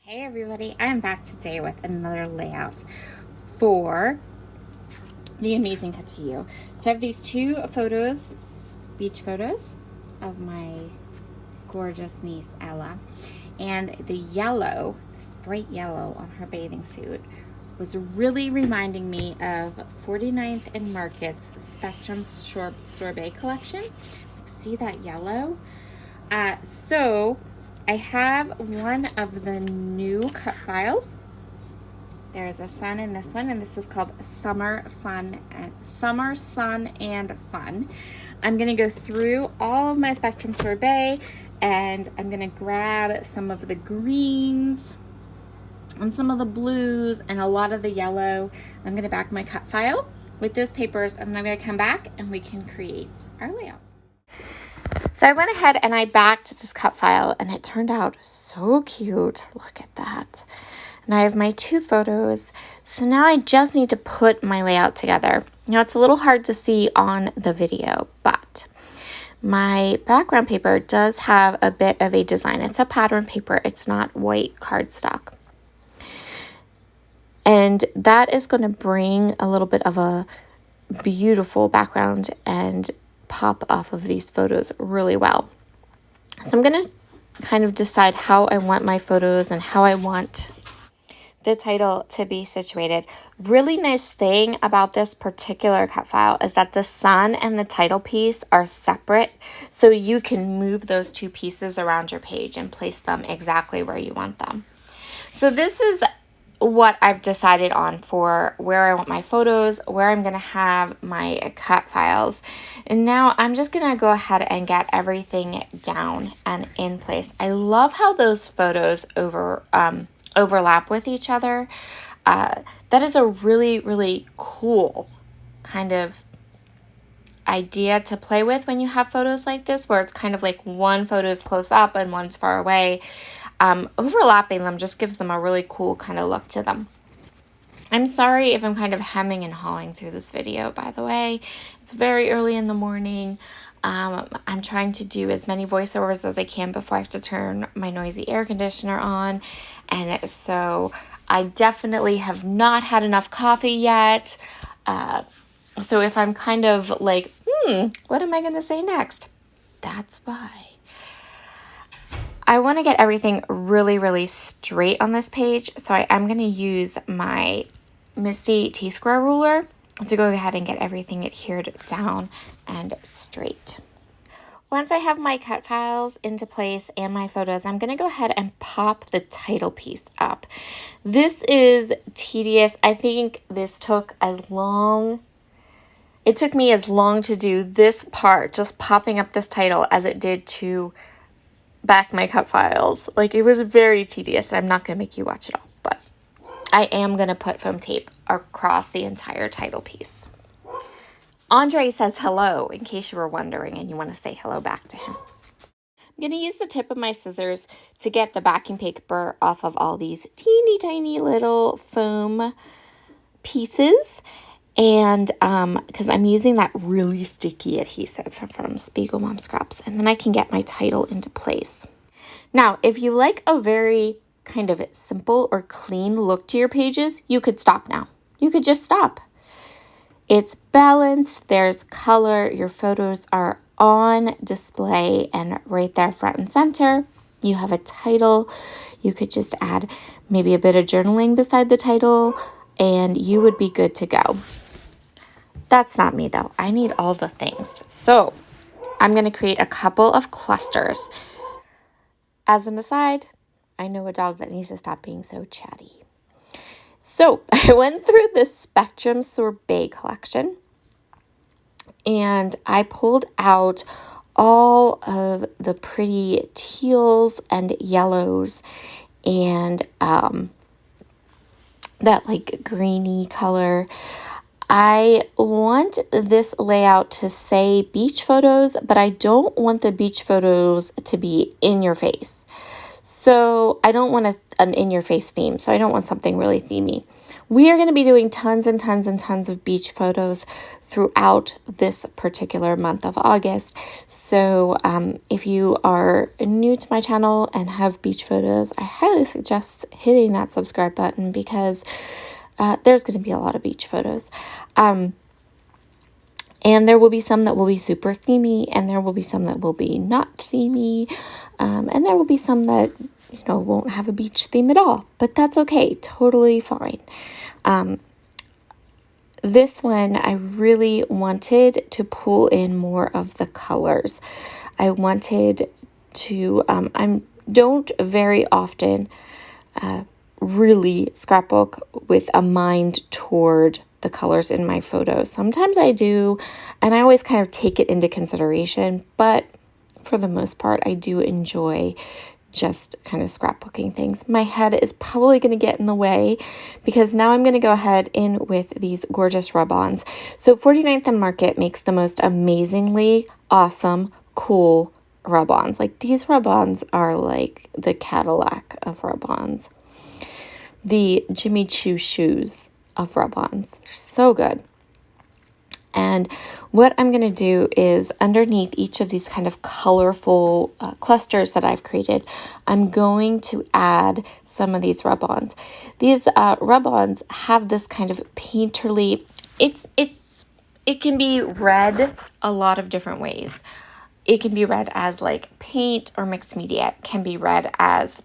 Hey everybody, I am back today with another layout for the Amazing Cut to You. So I have these two photos, beach photos of my gorgeous niece Ella, and the yellow, this bright yellow on her bathing suit was really reminding me of 49th and Market's Spectrum Sorbet collection. See that yellow? So I have one of the new cut files. There's a sun in this one, and this is called Summer Sun and Fun. I'm gonna go through all of my Spectrum Sorbet, and I'm gonna grab some of the greens and some of the blues and a lot of the yellow. I'm gonna back my cut file with those papers, and then I'm gonna come back and we can create our layout. So I went ahead and I backed this cut file, and it turned out so cute. Look at that. And I have my two photos. So now I just need to put my layout together. You know, it's a little hard to see on the video, but my background paper does have a bit of a design. It's a pattern paper. It's not white cardstock. And that is going to bring a little bit of a beautiful background and pop off of these photos really well. So I'm going to kind of decide how I want my photos and how I want the title to be situated. Really nice thing about this particular cut file is that the sun and the title piece are separate, so you can move those two pieces around your page and place them exactly where you want them. So this is what I've decided on for where I want my photos, where I'm going to have my cut files. And now I'm just going to go ahead and get everything down and in place. I love how those photos overlap with each other. That is a really, really cool kind of idea to play with when you have photos like this, where it's kind of like one photo is close up and one's far away. Overlapping them just gives them a really cool kind of look to them. I'm sorry if I'm kind of hemming and hawing through this video, by the way. It's very early in the morning. I'm trying to do as many voiceovers as I can before I have to turn my noisy air conditioner on. And so I definitely have not had enough coffee yet. So if I'm kind of like, what am I going to say next? That's why. I want to get everything really, really straight on this page. So I'm going to use my Misty T-square ruler to go ahead and get everything adhered down and straight. Once I have my cut files into place and my photos, I'm going to go ahead and pop the title piece up. This is tedious. I think this took as long, it took me as long to do this part, just popping up this title, as it did to back my cut files. Like, it was very tedious, and I'm not going to make you watch it all, but I am going to put foam tape across the entire title piece. Andre says hello, in case you were wondering and you want to say hello back to him. I'm going to use the tip of my scissors to get the backing paper off of all these teeny tiny little foam pieces. And because I'm using that really sticky adhesive from Spiegel Mom Scraps, and then I can get my title into place. Now, if you like a very kind of simple or clean look to your pages, you could stop now. You could just stop. It's balanced, there's color, your photos are on display and right there front and center. You have a title. You could just add maybe a bit of journaling beside the title, and you would be good to go. That's not me though. I need all the things. So I'm going to create a couple of clusters. As an aside, I know a dog that needs to stop being so chatty. So I went through this Spectrum Sorbet collection, and I pulled out all of the pretty teals and yellows and that like greeny color. I want this layout to say beach photos, but I don't want the beach photos to be in your face. So I don't want an in your face theme. So I don't want something really themey. We are going to be doing tons and tons and tons of beach photos throughout this particular month of August. So if you are new to my channel and have beach photos, I highly suggest hitting that subscribe button because there's going to be a lot of beach photos. And there will be some that will be super themey, and there will be some that will be not themey, and there will be some that, won't have a beach theme at all. But that's okay, totally fine. This one, I really wanted to pull in more of the colors. I wanted to, I don't very often really scrapbook with a mind toward the colors in my photos. Sometimes I do, and I always kind of take it into consideration, but for the most part, I do enjoy just kind of scrapbooking things. My head is probably going to get in the way because now I'm going to go ahead in with these gorgeous rub-ons. So 49th and Market makes the most amazingly awesome, cool rub-ons. Like, these rub-ons are like the Cadillac of rub-ons. The Jimmy Choo shoes of rub-ons. They're so good. And what I'm going to do is underneath each of these kind of colorful clusters that I've created, I'm going to add some of these rub-ons. These rub-ons have this kind of painterly, it can be read a lot of different ways. It can be read as like paint or mixed media. It can be read as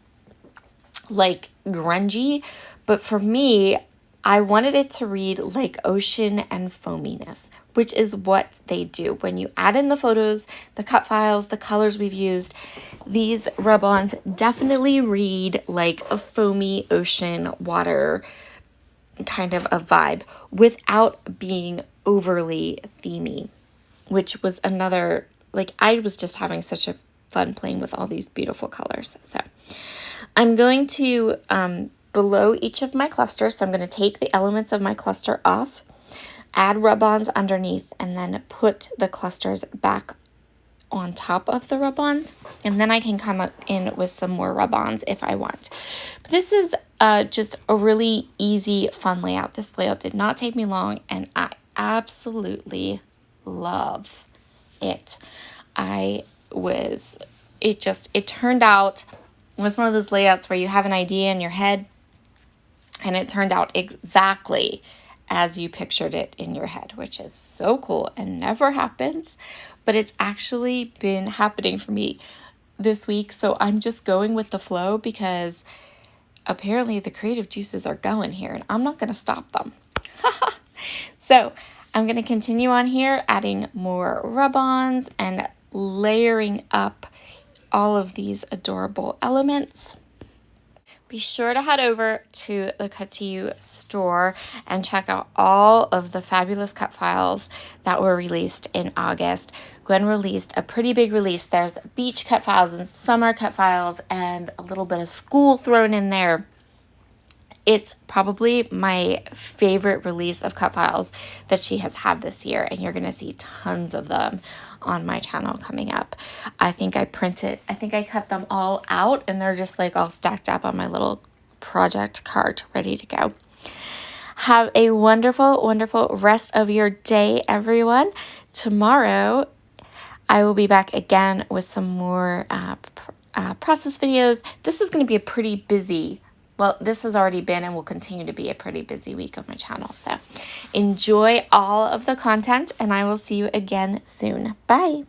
like grungy, but for me, I wanted it to read like ocean and foaminess, which is what they do. When you add in the photos, the cut files, the colors we've used, these rub-ons definitely read like a foamy ocean water kind of a vibe without being overly themey, which was another, like, I was just having such a fun playing with all these beautiful colors. So I'm going to, below each of my clusters, so I'm going to take the elements of my cluster off, add rub-ons underneath, and then put the clusters back on top of the rub-ons, and then I can come in with some more rub-ons if I want. But this is just a really easy, fun layout. This layout did not take me long, and I absolutely love it. It turned out, it was one of those layouts where you have an idea in your head, and it turned out exactly as you pictured it in your head, which is so cool and never happens, but it's actually been happening for me this week. So I'm just going with the flow because apparently the creative juices are going here and I'm not going to stop them. So I'm going to continue on here, adding more rub-ons and layering up all of these adorable elements. Be sure to head over to the Cut to You store and check out all of the fabulous cut files that were released in August. Gwen released a pretty big release. There's beach cut files and summer cut files and a little bit of school thrown in there. It's probably my favorite release of cut files that she has had this year, and you're going to see tons of them on my channel coming up. I think I cut them all out, and they're just like all stacked up on my little project cart ready to go. Have a wonderful, wonderful rest of your day, everyone. Tomorrow, I will be back again with some more process videos. This is going to be a pretty busy, well, this has already been and will continue to be a pretty busy week on my channel. So enjoy all of the content, and I will see you again soon. Bye.